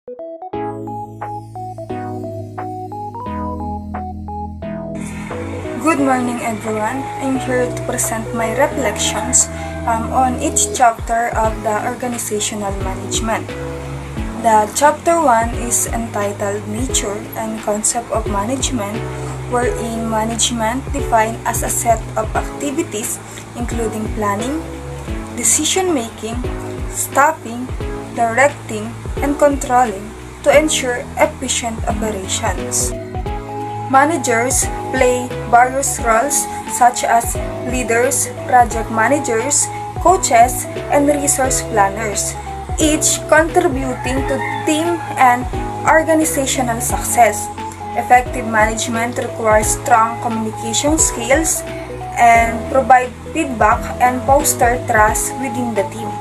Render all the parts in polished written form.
Good morning everyone. I'm here to present my reflections on each chapter of the organizational management. The chapter 1 is entitled Nature and Concept of Management, wherein management defined as a set of activities including planning, decision-making, staffing, directing, and controlling to ensure efficient operations. Managers play various roles such as leaders, project managers, coaches, and resource planners, each contributing to team and organizational success. Effective management requires strong communication skills and provide feedback and foster trust within the team.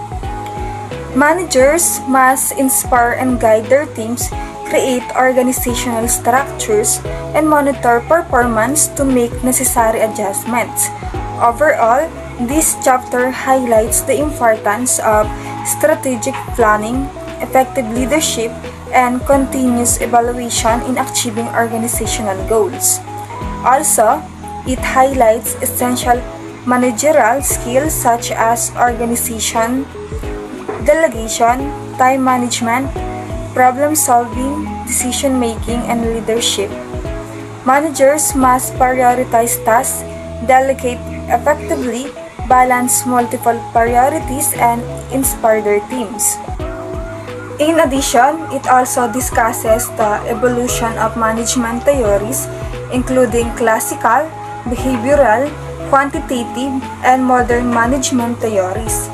Managers must inspire and guide their teams, create organizational structures, and monitor performance to make necessary adjustments. Overall, this chapter highlights the importance of strategic planning, effective leadership, and continuous evaluation in achieving organizational goals. Also, it highlights essential managerial skills such as organization, delegation, time management, problem-solving, decision-making, and leadership. Managers must prioritize tasks, delegate effectively, balance multiple priorities, and inspire their teams. In addition, it also discusses the evolution of management theories, including classical, behavioral, quantitative, and modern management theories.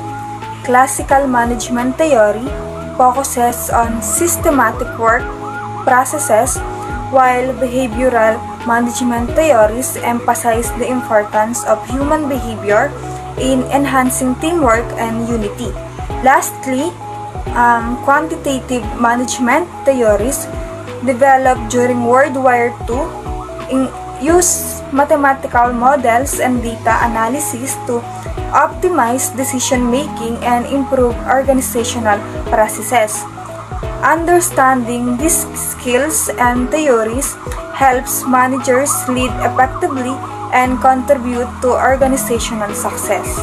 Classical management theory focuses on systematic work processes, while behavioral management theories emphasize the importance of human behavior in enhancing teamwork and unity. Lastly, quantitative management theories developed during World War II use mathematical models and data analysis to optimize decision-making and improve organizational processes. Understanding these skills and theories helps managers lead effectively and contribute to organizational success.